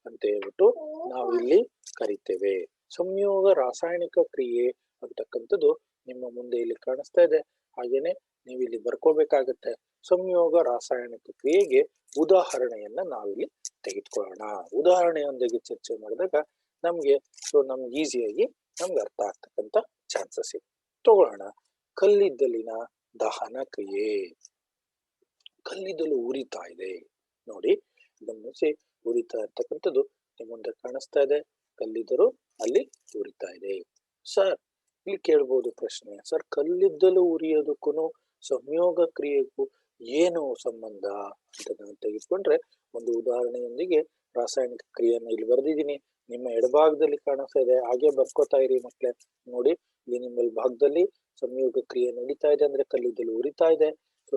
ಅಂತ ಹೇಳ್ಬಿಟ್ಟು ನಾವಿಲ್ಲಿ ಕರಿತೇವೆ. ಸಂಯೋಗ ರಾಸಾಯನಿಕ ಕ್ರಿಯೆ ಅಂತಕ್ಕಂಥದ್ದು ನಿಮ್ಮ ಮುಂದೆ ಇಲ್ಲಿ ಕಾಣಿಸ್ತಾ ಇದೆ. ಹಾಗೇನೆ ನೀವು ಇಲ್ಲಿ ಬರ್ಕೋಬೇಕಾಗತ್ತೆ. ಸಂಯೋಗ ರಾಸಾಯನಿಕ ಕ್ರಿಯೆಗೆ ಉದಾಹರಣೆಯನ್ನ ನಾವಿಲ್ಲಿ ತೆಗೆದುಕೊಳ್ಳೋಣ. ಉದಾಹರಣೆಯೊಂದಿಗೆ ಚರ್ಚೆ ಮಾಡಿದಾಗ ನಮ್ಗೆ ಈಸಿಯಾಗಿ ನಮ್ಗೆ ಅರ್ಥ ಆಗ್ತಕ್ಕಂಥ ಚಾನ್ಸಸ್ ಇದೆ. ತಗೊಳ್ಳೋಣ. ಕಲ್ಲಿದ್ದಲಿನ ದಹನ ಕ್ರಿಯೆ. ಕಲ್ಲಿದ್ದಲು ಉರಿತಾ ಇದೆ ನೋಡಿ, ಗಮನಿಸಿ. ಉರಿತಾ ಇರ್ತಕ್ಕಂಥದ್ದು ನಿಮ್ಮ ಮುಂದೆ ಕಾಣಿಸ್ತಾ ಇದೆ. ಕಲ್ಲಿದ್ದಲು ಅಲ್ಲಿ ಉರಿತಾ ಇದೆ. ಸರ್, ಇಲ್ಲಿ ಕೇಳ್ಬೋದು ಪ್ರಶ್ನೆ, ಸರ್ ಕಲ್ಲಿದ್ದಲು ಉರಿಯೋದಕ್ಕೂ ಸಂಯೋಗ ಕ್ರಿಯೆಗೂ ಏನು ಸಂಬಂಧ ಅಂತ ನಾನು ತೆಗೆದುಕೊಂಡ್ರೆ ಒಂದು ಉದಾಹರಣೆಯೊಂದಿಗೆ ರಾಸಾಯನಿಕ ಕ್ರಿಯೆಯನ್ನು ಇಲ್ಲಿ ಬರೆದಿದ್ದೀನಿ. ನಿಮ್ಮ ಎಡಭಾಗದಲ್ಲಿ ಕಾಣಿಸ್ತಾ ಇದೆ, ಹಾಗೆ ಬರ್ಕೋತಾ ಇರಿ ಮಕ್ಕಳೇ. ನೋಡಿ, ಇಲ್ಲಿ ನಿಮ್ಮ ಭಾಗದಲ್ಲಿ ಸಂಯೋಗ ಕ್ರಿಯೆ ನಡೀತಾ ಇದೆ ಅಂದ್ರೆ ಕಲ್ಲಿದ್ದಲು ಉರಿತಾ ಇದೆ. ಸೊ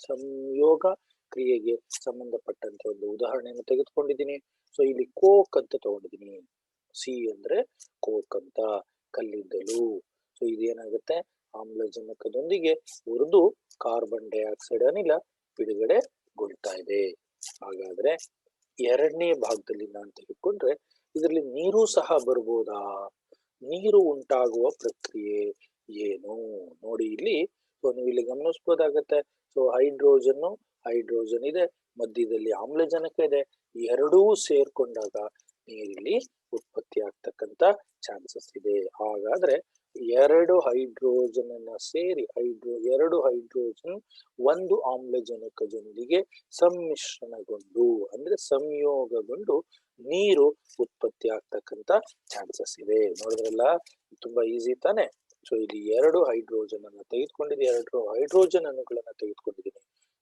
ಸಂಯೋಗ ಕ್ರಿಯೆಗೆ ಸಂಬಂಧಪಟ್ಟಂತೆ ಒಂದು ಉದಾಹರಣೆಯನ್ನು ತೆಗೆದುಕೊಂಡಿದ್ದೀನಿ. ಸೊ ಇಲ್ಲಿ ಕೋಕ್ ಅಂತ ತಗೊಂಡಿದ್ದೀನಿ. ಸಿ ಅಂದ್ರೆ ಕೋಕ್ ಅಂತ, ಕಲ್ಲಿದ್ದಲು. ಸೊ ಇದೇನಾಗುತ್ತೆ, ಆಮ್ಲಜನಕದೊಂದಿಗೆ ಉರಿದು ಕಾರ್ಬನ್ ಡೈಆಕ್ಸೈಡ್ ಅನಿಲ ಬಿಡುಗಡೆಗೊಳ್ತಾ ಇದೆ. ಹಾಗಾದ್ರೆ ಎರಡನೇ ಭಾಗದಲ್ಲಿ ನಾನು ತೆಗೆದುಕೊಂಡ್ರೆ ಇದರಲ್ಲಿ ನೀರು ಸಹ ಬರ್ಬೋದಾ? ನೀರು ಉಂಟಾಗುವ ಪ್ರಕ್ರಿಯೆ ಏನು? ನೋಡಿ ಇಲ್ಲಿ, ಸೊ ನೀವು ಇಲ್ಲಿ ಗಮನಿಸಬಹುದಾಗತ್ತೆ. ಸೊ ಹೈಡ್ರೋಜನ್ ಇದೆ, ಮಧ್ಯದಲ್ಲಿ ಆಮ್ಲಜನಕ ಇದೆ. ಎರಡೂ ಸೇರ್ಕೊಂಡಾಗ ನೀರಿಲ್ಲಿ ಉತ್ಪತ್ತಿ ಆಗ್ತಕ್ಕಂತ ಚಾನ್ಸಸ್ ಇದೆ. ಹಾಗಾದ್ರೆ ಎರಡು ಹೈಡ್ರೋಜನ್ ಅನ್ನ ಸೇರಿ ಎರಡು ಹೈಡ್ರೋಜನ್ ಒಂದು ಆಮ್ಲಜನಕದೊಂದಿಗೆ ಸಮ್ಮಿಶ್ರಣಗೊಂಡು ಅಂದ್ರೆ ಸಂಯೋಗಗೊಂಡು ನೀರು ಉತ್ಪತ್ತಿ ಆಗ್ತಕ್ಕಂತ ಚಾನ್ಸಸ್ ಇದೆ. ನೋಡಿದ್ರಲ್ಲ, ತುಂಬಾ ಈಸಿ ತಾನೆ. ಸೊ ಇಲ್ಲಿ ಎರಡು ಹೈಡ್ರೋಜನ್ ಅನ್ನ ತೆಗೆದುಕೊಂಡಿದ್ದೀನಿ, ಎರಡು ಹೈಡ್ರೋಜನ್ ಅಣುಗಳನ್ನ ತೆಗೆದುಕೊಂಡಿದ್ದೀನಿ,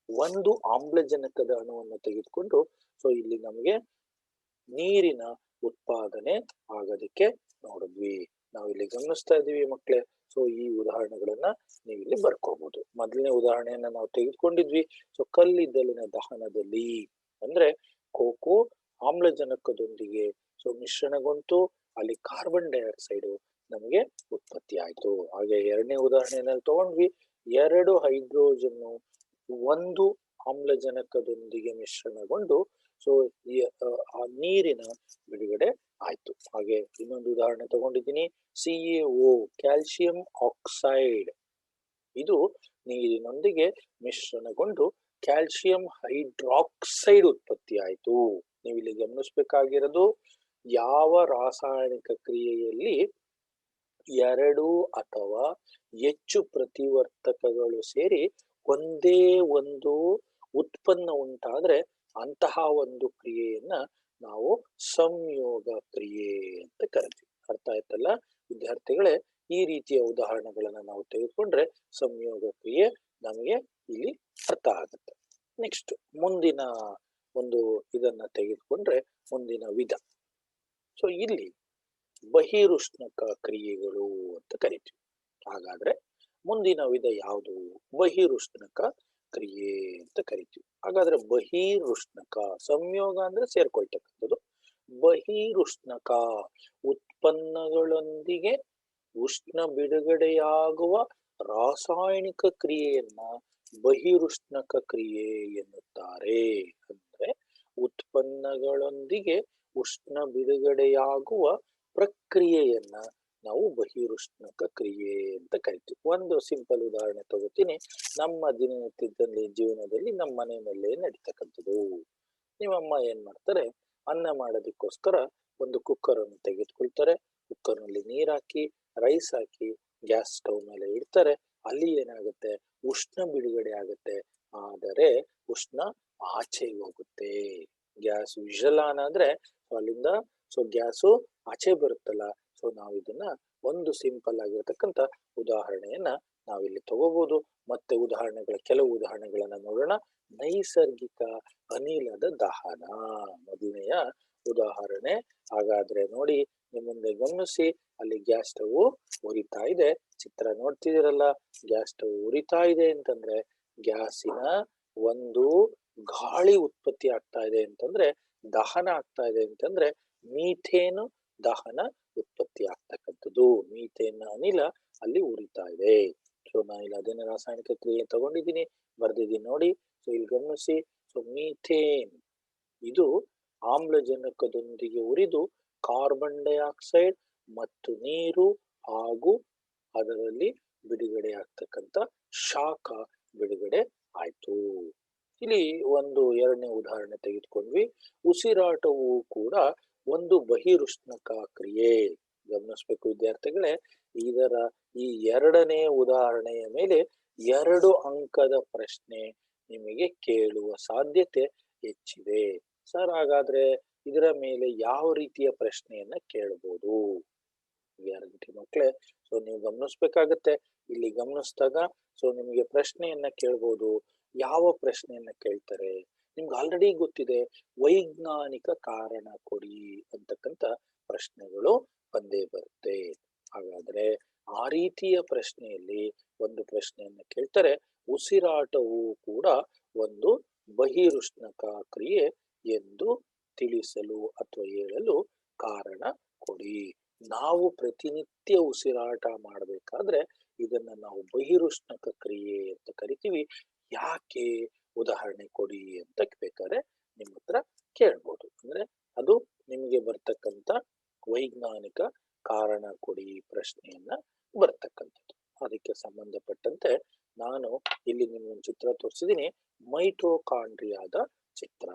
ಒಂದು ಆಮ್ಲಜನಕದ ಅಣುವನ್ನು ತೆಗೆದುಕೊಂಡು ಸೊ ಇಲ್ಲಿ ನಮಗೆ ನೀರಿನ ಉತ್ಪಾದನೆ ಆಗೋದಕ್ಕೆ ನೋಡಿದ್ವಿ. ನಾವಿಲ್ಲಿ ಗಮನಿಸ್ತಾ ಇದೀವಿ ಮಕ್ಕಳೇ. ಸೊ ಈ ಉದಾಹರಣೆಗಳನ್ನ ನೀವು ಇಲ್ಲಿ ಬರ್ಕೋಬಹುದು. ಮೊದಲನೇ ಉದಾಹರಣೆಯನ್ನ ನಾವು ತೆಗೆದುಕೊಂಡಿದ್ವಿ. ಸೊ ಕಲ್ಲಿದ್ದಲಿನ ದಹನದಲ್ಲಿ ಅಂದ್ರೆ ಕೋಕು ಆಮ್ಲಜನಕದೊಂದಿಗೆ ಸೊ ಮಿಶ್ರಣಗೊಂಡು ಅಲ್ಲಿ ಕಾರ್ಬನ್ ಡೈಆಕ್ಸೈಡ್ ನಮಗೆ ಉತ್ಪತ್ತಿ ಆಯ್ತು. ಹಾಗೆ ಎರಡನೇ ಉದಾಹರಣೆಯಲ್ಲಿ ತಗೊಂಡ್ವಿ, ಎರಡು ಹೈಡ್ರೋಜನ್ ಒಂದು ಆಮ್ಲಜನಕದೊಂದಿಗೆ ಮಿಶ್ರಣಗೊಂಡು ಸೊ ಆ ನೀರಿನ ಬಿಡುಗಡೆ ಆಯ್ತು. ಹಾಗೆ ಇನ್ನೊಂದು ಉದಾಹರಣೆ ತಗೊಂಡಿದ್ದೀನಿ, CaO ಕ್ಯಾಲ್ಸಿಯಂ ಆಕ್ಸೈಡ್. ಇದು ನೀರಿನೊಂದಿಗೆ ಮಿಶ್ರಣಗೊಂಡು ಕ್ಯಾಲ್ಸಿಯಂ ಹೈಡ್ರಾಕ್ಸೈಡ್ ಉತ್ಪತ್ತಿ ಆಯ್ತು. ನೀವು ಇಲ್ಲಿ ಗಮನಿಸಬೇಕಾಗಿರೋದು, ಯಾವ ರಾಸಾಯನಿಕ ಕ್ರಿಯೆಯಲ್ಲಿ ಎರಡು ಅಥವಾ ಹೆಚ್ಚು ಪ್ರತಿವರ್ತಕಗಳು ಸೇರಿ ಒಂದೇ ಒಂದು ಉತ್ಪನ್ನ ಉಂಟಾದ್ರೆ ಅಂತಹ ಒಂದು ಕ್ರಿಯೆಯನ್ನ ನಾವು ಸಂಯೋಗ ಕ್ರಿಯೆ ಅಂತ ಕರಿತೀವಿ. ಅರ್ಥ ಆಯ್ತಲ್ಲ ವಿದ್ಯಾರ್ಥಿಗಳೇ? ಈ ರೀತಿಯ ಉದಾಹರಣೆಗಳನ್ನ ನಾವು ತೆಗೆದುಕೊಂಡ್ರೆ ಸಂಯೋಗ ಕ್ರಿಯೆ ನಮಗೆ ಇಲ್ಲಿ ಅರ್ಥ ಆಗುತ್ತೆ. ನೆಕ್ಸ್ಟ್ ಮುಂದಿನ ಒಂದು ಇದನ್ನ ತೆಗೆದುಕೊಂಡ್ರೆ ಮುಂದಿನ ವಿಧ. ಸೊ ಇಲ್ಲಿ ಬಹಿರುಷ್ಣಕ ಕ್ರಿಯೆಗಳು ಅಂತ ಕರಿತೀವಿ. ಹಾಗಾದ್ರೆ ಮುಂದಿನ ವಿಧ ಯಾವುದು? ಬಹಿರುಷ್ಣಕ ಕ್ರಿಯೆ ಅಂತ ಕರಿತೀವಿ. ಹಾಗಾದ್ರೆ ಬಹಿರುಷ್ಣಕ, ಸಂಯೋಗ ಅಂದ್ರೆ ಸೇರ್ಕೊಳ್ತಕ್ಕಂಥದ್ದು. ಬಹಿರುಷ್ಣಕ ಉತ್ಪನ್ನಗಳೊಂದಿಗೆ ಉಷ್ಣ ಬಿಡುಗಡೆಯಾಗುವ ರಾಸಾಯನಿಕ ಕ್ರಿಯೆಯನ್ನ ಬಹಿರುಷ್ಣಕ ಕ್ರಿಯೆ ಎನ್ನುತ್ತಾರೆ. ಅಂದ್ರೆ ಉತ್ಪನ್ನಗಳೊಂದಿಗೆ ಉಷ್ಣ ಬಿಡುಗಡೆಯಾಗುವ ಪ್ರಕ್ರಿಯೆಯನ್ನ ನಾವು ಬಹಿರುಷ್ಣಕ ಕ್ರಿಯೆ ಅಂತ ಕರಿತೀವಿ. ಒಂದು ಸಿಂಪಲ್ ಉದಾಹರಣೆ ತಗೋತೀನಿ. ನಮ್ಮ ದಿನನಿತ್ಯದಲ್ಲಿ ಜೀವನದಲ್ಲಿ ನಮ್ಮ ಮನೆಯಲ್ಲೇ ನಡೀತಕ್ಕಂಥದ್ದು. ನಿಮ್ಮಮ್ಮ ಏನ್ ಮಾಡ್ತಾರೆ, ಅನ್ನ ಮಾಡೋದಕ್ಕೋಸ್ಕರ ಒಂದು ಕುಕ್ಕರ್ ಅನ್ನು ತೆಗೆದುಕೊಳ್ತಾರೆ. ಕುಕ್ಕರ್ ನಲ್ಲಿ ನೀರ್ ಹಾಕಿ ರೈಸ್ ಹಾಕಿ ಗ್ಯಾಸ್ ಸ್ಟವ್ ಮೇಲೆ ಇಡ್ತಾರೆ. ಅಲ್ಲಿ ಏನಾಗುತ್ತೆ, ಉಷ್ಣ ಬಿಡುಗಡೆ ಆಗುತ್ತೆ. ಆದರೆ ಉಷ್ಣ ಆಚೆಗೆ ಹೋಗುತ್ತೆ. ಗ್ಯಾಸ್ ವಿಷಲ್ ಆನ್ ಆದ್ರೆ ಅಲ್ಲಿಂದ ಸೊ ಗ್ಯಾಸು ಆಚೆ ಬರುತ್ತಲ್ಲ. ಸೊ ನಾವು ಇದನ್ನ ಒಂದು ಸಿಂಪಲ್ ಆಗಿರತಕ್ಕಂತ ಉದಾಹರಣೆಯನ್ನ ನಾವಿಲ್ಲಿ ತಗೋಬಹುದು. ಮತ್ತೆ ಕೆಲವು ಉದಾಹರಣೆಗಳನ್ನ ನೋಡೋಣ. ನೈಸರ್ಗಿಕ ಅನಿಲದ ದಹನ ಮೊದಲನೆಯ ಉದಾಹರಣೆ. ಹಾಗಾದ್ರೆ ನೋಡಿ, ನಿಮ್ಮ ಮುಂದೆ ಗಮನಿಸಿ, ಅಲ್ಲಿ ಗ್ಯಾಸ್ ಸ್ಟವ್ ಉರಿತಾ ಇದೆ. ಚಿತ್ರ ನೋಡ್ತಿದಿರಲ್ಲ, ಗ್ಯಾಸ್ ಸ್ಟವ್ ಉರಿತಾ ಇದೆ ಅಂತಂದ್ರೆ ಗ್ಯಾಸಿನ ಒಂದು ಗಾಳಿ ಉತ್ಪತ್ತಿ ಆಗ್ತಾ ಇದೆ ಅಂತಂದ್ರೆ, ದಹನ ಆಗ್ತಾ ಇದೆ ಅಂತಂದ್ರೆ ಮೀಥೇನ್ ದಹನ ಉತ್ಪತ್ತಿ ಆಗ್ತಕ್ಕಂಥದ್ದು. ಮೀಥೇನ್ ಅನಿಲ ಅಲ್ಲಿ ಉರಿತಾ ಇದೆ. ಸೊ ನಾನು ಇಲ್ಲಿ ಅದೇನ ರಾಸಾಯನಿಕ ಕ್ರಿಯೆ ತಗೊಂಡಿದ್ದೀನಿ, ಬರ್ದಿದ್ದೀನಿ ನೋಡಿ. ಸೊ ಇಲ್ಲಿ ಗಮನಿಸಿ. ಸೊ ಮೀಥೇನ್ ಇದು ಆಮ್ಲಜನಕದೊಂದಿಗೆ ಉರಿದು ಕಾರ್ಬನ್ ಡೈಆಕ್ಸೈಡ್ ಮತ್ತು ನೀರು ಹಾಗೂ ಅದರಲ್ಲಿ ಬಿಡುಗಡೆ ಆಗ್ತಕ್ಕಂಥ ಶಾಖ ಬಿಡುಗಡೆ ಆಯ್ತು. ಇಲ್ಲಿ ಎರಡನೇ ಉದಾಹರಣೆ ತೆಗೆದುಕೊಂಡ್ವಿ. ಉಸಿರಾಟವು ಕೂಡ ಒಂದು ಬಹಿರುಷ್ಣಕ ಕ್ರಿಯೆ. ಗಮನಿಸ್ಬೇಕು ವಿದ್ಯಾರ್ಥಿಗಳೇ, ಈ ಎರಡನೇ ಉದಾಹರಣೆಯ ಮೇಲೆ 2 ಅಂಕದ ಪ್ರಶ್ನೆ ನಿಮಗೆ ಕೇಳುವ ಸಾಧ್ಯತೆ ಹೆಚ್ಚಿದೆ. ಸರ್, ಹಾಗಾದ್ರೆ ಇದರ ಮೇಲೆ ಯಾವ ರೀತಿಯ ಪ್ರಶ್ನೆಯನ್ನ ಕೇಳಬಹುದು? ಗ್ಯಾರಂಟಿ ಮಕ್ಕಳೇ. ಸೊ ನೀವು ಗಮನಿಸ್ಬೇಕಾಗತ್ತೆ, ಇಲ್ಲಿ ಗಮನಿಸಿದಾಗ ಸೊ ನಿಮಗೆ ಪ್ರಶ್ನೆಯನ್ನ ಕೇಳ್ಬೋದು. ಯಾವ ಪ್ರಶ್ನೆಯನ್ನ ಕೇಳ್ತಾರೆ? ನಿಮ್ಗೆ ಆಲ್ರೆಡಿ ಗೊತ್ತಿದೆ, ವೈಜ್ಞಾನಿಕ ಕಾರಣ ಕೊಡಿ ಅಂತಕ್ಕಂಥ ಪ್ರಶ್ನೆಗಳು ಬಂದೇ ಬರುತ್ತೆ. ಹಾಗಾದ್ರೆ ಆ ರೀತಿಯ ಪ್ರಶ್ನೆಯಲ್ಲಿ ಒಂದು ಪ್ರಶ್ನೆಯನ್ನ ಕೇಳ್ತಾರೆ, ಉಸಿರಾಟವು ಕೂಡ ಒಂದು ಬಹಿರುಷ್ಣಕ ಕ್ರಿಯೆ ಎಂದು ತಿಳಿಸಲು ಅಥವಾ ಹೇಳಲು ಕಾರಣ ಕೊಡಿ. ನಾವು ಪ್ರತಿನಿತ್ಯ ಉಸಿರಾಟ ಮಾಡಬೇಕಾದ್ರೆ ಇದನ್ನ ನಾವು ಬಹಿರುಷ್ಣಕ ಕ್ರಿಯೆ ಅಂತ ಕರಿತೀವಿ. ಯಾಕೆ? ಉದಾಹರಣೆ ಕೊಡಿ ಅಂತ ಬೇಕಾದ್ರೆ ನಿಮ್ಮ ಹತ್ರ ಕೇಳ್ಬೋದು. ಅಂದ್ರೆ ಅದು ನಿಮಗೆ ಬರ್ತಕ್ಕಂಥ ವೈಜ್ಞಾನಿಕ ಕಾರಣ ಕೊಡಿ ಪ್ರಶ್ನೆಯನ್ನ ಬರ್ತಕ್ಕಂಥದ್ದು. ಅದಕ್ಕೆ ಸಂಬಂಧಪಟ್ಟಂತೆ ನಾನು ಇಲ್ಲಿ ನಿಮ್ಗೊಂದು ಚಿತ್ರ ತೋರಿಸಿದೀನಿ, ಮೈಟೋಕಾಂಡ್ರಿಯಾದ ಚಿತ್ರ.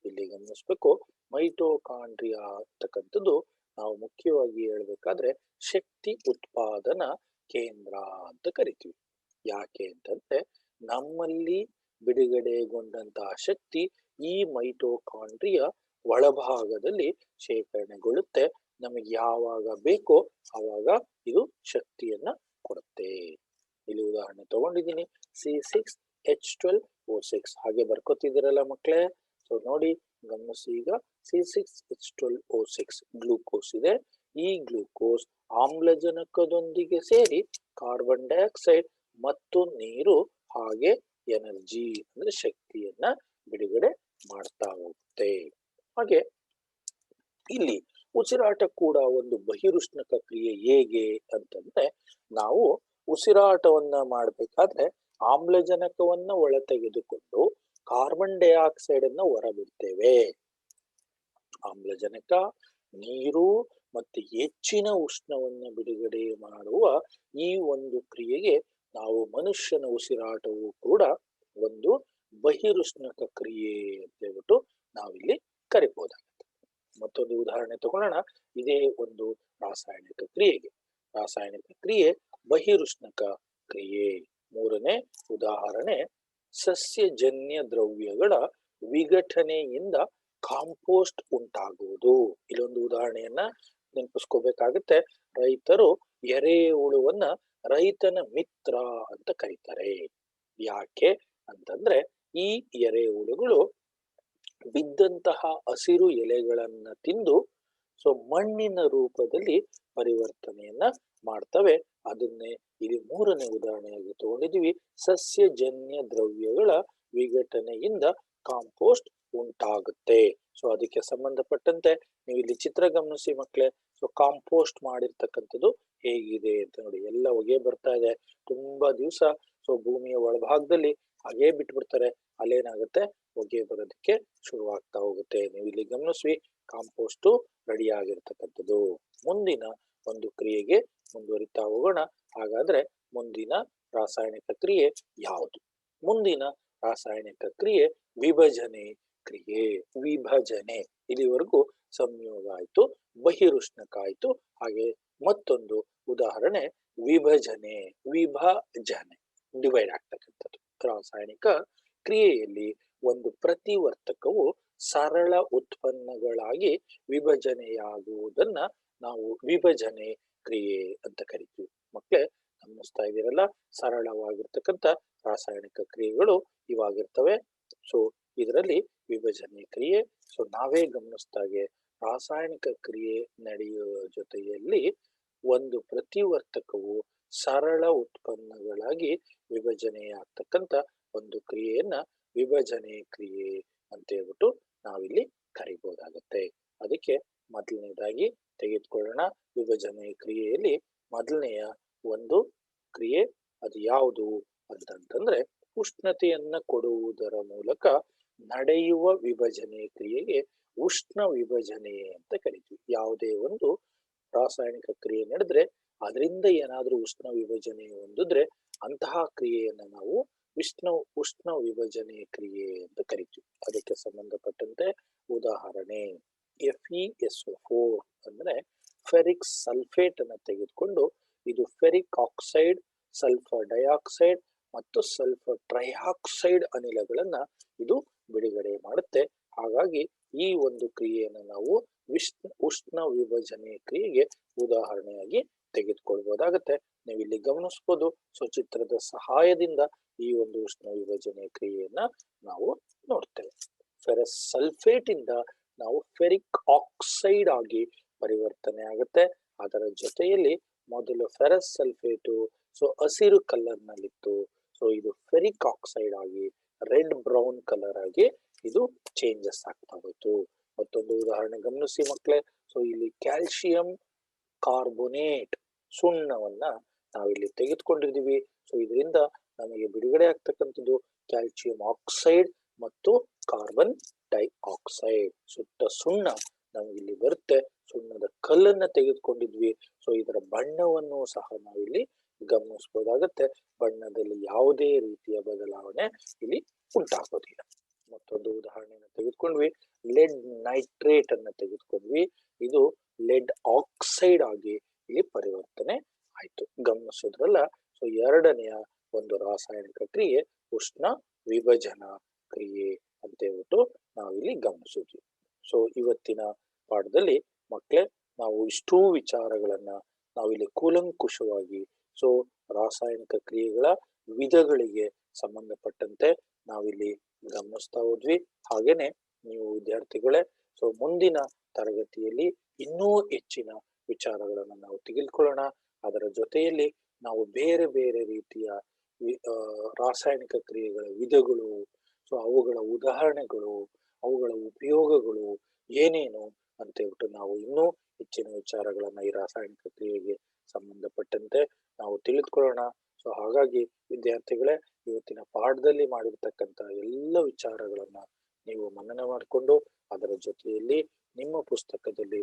ಇಲ್ಲಿ ಗಮನಿಸ್ಬೇಕು, ಮೈಟೋಕಾಂಡ್ರಿಯಾ ಅಂತಕ್ಕಂಥದ್ದು ನಾವು ಮುಖ್ಯವಾಗಿ ಹೇಳ್ಬೇಕಾದ್ರೆ ಶಕ್ತಿ ಉತ್ಪಾದನಾ ಕೇಂದ್ರ ಅಂತ ಕರಿತೀವಿ. ಯಾಕೆ ಅಂತಂದ್ರೆ ನಮ್ಮಲ್ಲಿ ಬಿಡುಗಡೆಗೊಂಡಂತಹ ಶಕ್ತಿ ಈ ಮೈಟೋಕಾಂಡ್ರಿಯ ಒಳಭಾಗದಲ್ಲಿ ಶೇಖರಣೆಗೊಳ್ಳುತ್ತೆ. ನಮಗೆ ಯಾವಾಗ ಬೇಕೋ ಆವಾಗ ಇದು ಶಕ್ತಿಯನ್ನ ಕೊಡುತ್ತೆ. ಇಲ್ಲಿ ಉದಾಹರಣೆ ತಗೊಂಡಿದ್ದೀನಿ, C6H12O6 ಹಾಗೆ ಬರ್ಕೋತಿದ್ದೀರಲ್ಲ ಮಕ್ಕಳೇ. ಸೊ ನೋಡಿ, ಗಮನಿಸಿ, ಈಗ C6H12O6 ಗ್ಲೂಕೋಸ್ ಇದೆ. ಈ ಗ್ಲೂಕೋಸ್ ಆಮ್ಲಜನಕದೊಂದಿಗೆ ಸೇರಿ ಕಾರ್ಬನ್ ಡೈಆಕ್ಸೈಡ್ ಮತ್ತು ನೀರು ಹಾಗೆ ಎನರ್ಜಿ ಅಂದ್ರೆ ಶಕ್ತಿಯನ್ನ ಬಿಡುಗಡೆ ಮಾಡ್ತಾ ಹೋಗುತ್ತೆ. ಹಾಗೆ ಇಲ್ಲಿ ಉಸಿರಾಟ ಕೂಡ ಒಂದು ಬಹಿರುಷ್ಣಕ ಕ್ರಿಯೆ. ಹೇಗೆ ಅಂತಂದ್ರೆ, ನಾವು ಉಸಿರಾಟವನ್ನ ಮಾಡಬೇಕಾದ್ರೆ ಆಮ್ಲಜನಕವನ್ನ ಒಳ ತೆಗೆದುಕೊಂಡು ಕಾರ್ಬನ್ ಡೈಆಕ್ಸೈಡ್ ಅನ್ನ ಹೊರಬಿಡ್ತೇವೆ. ಆಮ್ಲಜನಕ, ನೀರು ಮತ್ತೆ ಹೆಚ್ಚಿನ ಉಷ್ಣವನ್ನ ಬಿಡುಗಡೆ ಮಾಡುವ ಈ ಒಂದು ಕ್ರಿಯೆಗೆ ನಾವು ಮನುಷ್ಯನ ಉಸಿರಾಟವು ಕೂಡ ಒಂದು ಬಹಿರುಷ್ಣಕ ಕ್ರಿಯೆ ಅಂತ ಹೇಳ್ಬಿಟ್ಟು ನಾವಿಲ್ಲಿ ಕರಿಬಹುದಾಗುತ್ತೆ. ಮತ್ತೊಂದು ಉದಾಹರಣೆ ತಗೊಳ್ಳೋಣ, ಇದೇ ಒಂದು ರಾಸಾಯನಿಕ ಕ್ರಿಯೆಗೆ. ರಾಸಾಯನಿಕ ಕ್ರಿಯೆ ಬಹಿರುಷ್ಣಕ ಕ್ರಿಯೆ. ಮೂರನೇ ಉದಾಹರಣೆ, ಸಸ್ಯಜನ್ಯ ದ್ರವ್ಯಗಳ ವಿಘಟನೆಯಿಂದ ಕಾಂಪೋಸ್ಟ್ ಉಂಟಾಗುವುದು. ಇಲ್ಲೊಂದು ಉದಾಹರಣೆಯನ್ನ ನೆನಪಿಸ್ಕೋಬೇಕಾಗುತ್ತೆ. ರೈತರು ಎರೆಹುಳುವನ್ನ ರೈತನ ಮಿತ್ರ ಅಂತ ಕರೀತಾರೆ. ಯಾಕೆ ಅಂತಂದ್ರೆ ಈ ಎರೆಹುಳುಗಳು ಬಿದ್ದಂತಹ ಹಸಿರು ಎಲೆಗಳನ್ನ ತಿಂದು ಸೊ ಮಣ್ಣಿನ ರೂಪದಲ್ಲಿ ಪರಿವರ್ತನೆಯನ್ನ ಮಾಡ್ತವೆ. ಅದನ್ನೇ ಇಲ್ಲಿ ಮೂರನೇ ಉದಾಹರಣೆಯಾಗಿ ತಗೊಂಡಿದೀವಿ. ಸಸ್ಯಜನ್ಯ ದ್ರವ್ಯಗಳ ವಿಘಟನೆಯಿಂದ ಕಾಂಪೋಸ್ಟ್ ಉಂಟಾಗುತ್ತೆ. ಸೊ ಅದಕ್ಕೆ ಸಂಬಂಧಪಟ್ಟಂತೆ ನೀವು ಇಲ್ಲಿ ಚಿತ್ರ ಗಮನಿಸಿ ಮಕ್ಕಳೇ. ಸೊ ಕಾಂಪೋಸ್ಟ್ ಮಾಡಿರ್ತಕ್ಕಂಥದ್ದು ಹೇಗಿದೆ ಅಂತ ನೋಡಿ. ಎಲ್ಲ ಹೊಗೆ ಬರ್ತಾ ಇದೆ, ತುಂಬಾ ದಿವಸ ಸೊ ಭೂಮಿಯ ಒಳಭಾಗದಲ್ಲಿ ಹಾಗೇ ಬಿಟ್ಬಿಡ್ತಾರೆ. ಅಲ್ಲೇನಾಗುತ್ತೆ, ಹೊಗೆ ಬರೋದಕ್ಕೆ ಶುರುವಾಗ್ತಾ ಹೋಗುತ್ತೆ. ನೀವು ಇಲ್ಲಿ ಗಮನಿಸಿ, ಕಾಂಪೋಸ್ಟ್ ರೆಡಿ ಆಗಿರ್ತಕ್ಕಂಥದ್ದು. ಮುಂದಿನ ಒಂದು ಕ್ರಿಯೆಗೆ ಮುಂದುವರಿತಾ ಹೋಗೋಣ. ಹಾಗಾದ್ರೆ ಮುಂದಿನ ರಾಸಾಯನಿಕ ಕ್ರಿಯೆ ಯಾವುದು? ಮುಂದಿನ ರಾಸಾಯನಿಕ ಕ್ರಿಯೆ ವಿಭಜನೆ ಕ್ರಿಯೆ. ವಿಭಜನೆ, ಇಲ್ಲಿವರೆಗೂ ಸಂಯೋಗ ಆಯ್ತು, ಬಹಿರುಷ್ಣಕ ಆಯ್ತು. ಹಾಗೆ ಮತ್ತೊಂದು ಉದಾಹರಣೆ ವಿಭಜನೆ. ವಿಭಜನೆ ಡಿವೈಡ್ ಆಗ್ತಕ್ಕಂಥದ್ದು. ರಾಸಾಯನಿಕ ಕ್ರಿಯೆಯಲ್ಲಿ ಒಂದು ಪ್ರತಿವರ್ತಕವು ಸರಳ ಉತ್ಪನ್ನಗಳಾಗಿ ವಿಭಜನೆಯಾಗುವುದನ್ನ ನಾವು ವಿಭಜನೆ ಕ್ರಿಯೆ ಅಂತ ಕರಿತೀವಿ. ಮಕ್ಕಳೇ ಗಮನಿಸ್ತಾ ಇದ್ದೀರಲ್ಲ, ಸರಳವಾಗಿರ್ತಕ್ಕಂಥ ರಾಸಾಯನಿಕ ಕ್ರಿಯೆಗಳು ಇವಾಗಿರ್ತವೆ. ಸೊ ಇದರಲ್ಲಿ ವಿಭಜನೆ ಕ್ರಿಯೆ. ಸೊ ನಾವೇ ಗಮನಿಸ್ದಾಗೆ ರಾಸಾಯನಿಕ ಕ್ರಿಯೆ ನಡೆಯುವ ಜೊತೆಯಲ್ಲಿ ಒಂದು ಪ್ರತಿವರ್ತಕವು ಸರಳ ಉತ್ಪನ್ನಗಳಾಗಿ ವಿಭಜನೆಯಾಗ್ತಕ್ಕಂಥ ಒಂದು ಕ್ರಿಯೆಯನ್ನ ವಿಭಜನೆ ಕ್ರಿಯೆ ಅಂತ ಹೇಳ್ಬಿಟ್ಟು ನಾವಿಲ್ಲಿ ಕರಿಬಹುದಾಗತ್ತೆ. ಅದಕ್ಕೆ ಮೊದಲನೇದಾಗಿ ತೆಗೆದುಕೊಳ್ಳೋಣ. ವಿಭಜನೆ ಕ್ರಿಯೆಯಲ್ಲಿ ಮೊದಲನೆಯ ಒಂದು ಕ್ರಿಯೆ ಅದು ಯಾವುದು ಅಂತಂತಂದ್ರೆ, ಉಷ್ಣತೆಯನ್ನ ಕೊಡುವುದರ ಮೂಲಕ ನಡೆಯುವ ವಿಭಜನೆ ಕ್ರಿಯೆಗೆ ಉಷ್ಣ ವಿಭಜನೆ ಅಂತ ಕರಿತೀವಿ. ಯಾವುದೇ ಒಂದು ರಾಸಾಯನಿಕ ಕ್ರಿಯೆ ನಡೆದ್ರೆ ಅದರಿಂದ ಏನಾದ್ರೂ ಉಷ್ಣ ವಿಭಜನೆ ಹೊಂದಿದ್ರೆ ಅಂತಹ ಕ್ರಿಯೆಯನ್ನ ನಾವು ಉಷ್ಣ ವಿಭಜನೆ ಕ್ರಿಯೆ ಅಂತ ಕರಿತೀವಿ. ಅದಕ್ಕೆ ಸಂಬಂಧಪಟ್ಟಂತೆ ಉದಾಹರಣೆ FeSO4 ಅಂದ್ರೆ ಫೆರಿಕ್ ಸಲ್ಫೇಟ್ ಅನ್ನ ತೆಗೆದುಕೊಂಡು ಇದು ಫೆರಿಕ್ ಆಕ್ಸೈಡ್, ಸಲ್ಫರ್ ಡೈಆಕ್ಸೈಡ್ ಮತ್ತು ಸಲ್ಫರ್ ಟ್ರೈಆಕ್ಸೈಡ್ ಅನಿಲಗಳನ್ನ ಇದು ಬಿಡುಗಡೆ ಮಾಡುತ್ತೆ. ಹಾಗಾಗಿ ಈ ಒಂದು ಕ್ರಿಯೆಯನ್ನು ನಾವು ಉಷ್ಣ ವಿಭಜನೆ ಕ್ರಿಯೆಗೆ ಉದಾಹರಣೆಯಾಗಿ ತೆಗೆದುಕೊಳ್ಬಹುದಾಗತ್ತೆ. ನೀವು ಇಲ್ಲಿ ಗಮನಿಸಬಹುದು. ಸೊ ಚಿತ್ರದ ಸಹಾಯದಿಂದ ಈ ಒಂದು ಉಷ್ಣ ವಿಭಜನೆ ಕ್ರಿಯೆಯನ್ನ ನಾವು ನೋಡ್ತೇವೆ. ಫೆರಸ್ ಸಲ್ಫೇಟ್ ಇಂದ ನಾವು ಫೆರಿಕ್ ಆಕ್ಸೈಡ್ ಆಗಿ ಪರಿವರ್ತನೆ ಆಗುತ್ತೆ. ಅದರ ಜೊತೆಯಲ್ಲಿ ಮೊದಲು ಫೆರಸ್ ಸಲ್ಫೇಟು ಸೊ ಹಸಿರು ಕಲರ್ ನಲ್ಲಿತ್ತು. ಸೊ ಇದು ಫೆರಿಕ್ ಆಕ್ಸೈಡ್ ಆಗಿ ರೆಡ್ ಬ್ರೌನ್ ಕಲರ್ ಆಗಿ ಇದು ಚೇಂಜಸ್ ಆಗ್ತಾ ಹೋಯ್ತು. ಮತ್ತೊಂದು ಉದಾಹರಣೆ ಗಮನಿಸಿ ಮಕ್ಕಳೇ. ಸೊ ಇಲ್ಲಿ ಕ್ಯಾಲ್ಸಿಯಂ ಕಾರ್ಬೋನೇಟ್ ಸುಣ್ಣವನ್ನ ನಾವಿಲ್ಲಿ ತೆಗೆದುಕೊಂಡಿದ್ದೀವಿ. ಸೊ ಇದರಿಂದ ನಮಗೆ ಬಿಡುಗಡೆ ಆಗ್ತಕ್ಕಂಥದ್ದು ಕ್ಯಾಲ್ಸಿಯಂ ಆಕ್ಸೈಡ್ ಮತ್ತು ಕಾರ್ಬನ್ ಡೈಆಕ್ಸೈಡ್. ಸುಟ್ಟ ಸುಣ್ಣ ನಮಗಿಲ್ಲಿ ಬರುತ್ತೆ. ಸುಣ್ಣದ ಕಲ್ಲನ್ನ ತೆಗೆದುಕೊಂಡಿದ್ವಿ. ಸೊ ಇದರ ಬಣ್ಣವನ್ನು ಸಹ ನಾವಿಲ್ಲಿ ಗಮನಿಸಬಹುದಾಗತ್ತೆ. ಬಣ್ಣದಲ್ಲಿ ಯಾವುದೇ ರೀತಿಯ ಬದಲಾವಣೆ ಇಲ್ಲಿ ಉಂಟಾಗೋದಿಲ್ಲ. ಮತ್ತೊಂದು ಉದಾಹರಣೆಯನ್ನು ತೆಗೆದುಕೊಂಡ್ವಿ. ಲೆಡ್ ನೈಟ್ರೇಟ್ ಅನ್ನ ತೆಗೆದುಕೊಂಡ್ವಿ. ಇದು ಲೆಡ್ ಆಕ್ಸೈಡ್ ಆಗಿ ಇಲ್ಲಿ ಪರಿವರ್ತನೆ ಆಯ್ತು. ಗಮನಿಸೋದ್ರಲ್ಲ. ಸೊ ಎರಡನೆಯ ಒಂದು ರಾಸಾಯನಿಕ ಕ್ರಿಯೆ ಉಷ್ಣ ವಿಭಜನಾ ಕ್ರಿಯೆ ಅಂತ ಹೇಳ್ಬಿಟ್ಟು ನಾವಿಲ್ಲಿ ಗಮನಿಸಿದ್ವಿ. ಸೊ ಇವತ್ತಿನ ಪಾಠದಲ್ಲಿ ಮಕ್ಕಳೇ ನಾವು ಇಷ್ಟೂ ವಿಚಾರಗಳನ್ನ ನಾವಿಲ್ಲಿ ಕೂಲಂಕುಷವಾಗಿ ಸೊ ರಾಸಾಯನಿಕ ಕ್ರಿಯೆಗಳ ವಿಧಗಳಿಗೆ ಸಂಬಂಧಪಟ್ಟಂತೆ ನಾವಿಲ್ಲಿ ಗಮನಿಸ್ತಾ ಹೋದ್ವಿ. ಹಾಗೇನೆ ನೀವು ವಿದ್ಯಾರ್ಥಿಗಳೇ ಸೊ ಮುಂದಿನ ತರಗತಿಯಲ್ಲಿ ಇನ್ನೂ ಹೆಚ್ಚಿನ ವಿಚಾರಗಳನ್ನು ನಾವು ತೆಗೆದುಕೊಳ್ಳೋಣ. ಅದರ ಜೊತೆಯಲ್ಲಿ ನಾವು ಬೇರೆ ಬೇರೆ ರೀತಿಯ ರಾಸಾಯನಿಕ ಕ್ರಿಯೆಗಳ ವಿಧಗಳು, ಸೊ ಅವುಗಳ ಉದಾಹರಣೆಗಳು, ಅವುಗಳ ಉಪಯೋಗಗಳು ಏನೇನು ಅಂತ ಹೇಳ್ಬಿಟ್ಟು ನಾವು ಇನ್ನೂ ಹೆಚ್ಚಿನ ವಿಚಾರಗಳನ್ನ ಈ ರಾಸಾಯನಿಕ ಕ್ರಿಯೆಗೆ ಸಂಬಂಧಪಟ್ಟಂತೆ ನಾವು ತಿಳಿದುಕೊಳ್ಳೋಣ. ಸೊ ಹಾಗಾಗಿ ವಿದ್ಯಾರ್ಥಿಗಳೇ ಇವತ್ತಿನ ಪಾಠದಲ್ಲಿ ಮಾಡಿರ್ತಕ್ಕಂಥ ಎಲ್ಲ ವಿಚಾರಗಳನ್ನ ನೀವು ಮನನ ಮಾಡಿಕೊಂಡು ಅದರ ಜೊತೆಯಲ್ಲಿ ನಿಮ್ಮ ಪುಸ್ತಕದಲ್ಲಿ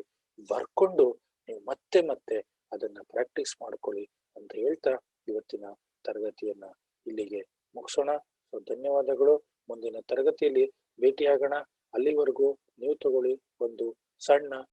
ಬರ್ಕೊಂಡು ನೀವು ಮತ್ತೆ ಮತ್ತೆ ಅದನ್ನ ಪ್ರಾಕ್ಟೀಸ್ ಮಾಡ್ಕೊಳ್ಳಿ ಅಂತ ಹೇಳ್ತಾ ಇವತ್ತಿನ ತರಗತಿಯನ್ನ ಇಲ್ಲಿಗೆ ಮುಗಿಸೋಣ. ಸೊ ಧನ್ಯವಾದಗಳು. ಮುಂದಿನ ತರಗತಿಯಲ್ಲಿ ಭೇಟಿಯಾಗೋಣ. ಅಲ್ಲಿವರೆಗೂ ನೀವು ತಗೊಳ್ಳಿ ಒಂದು ಸಣ್ಣ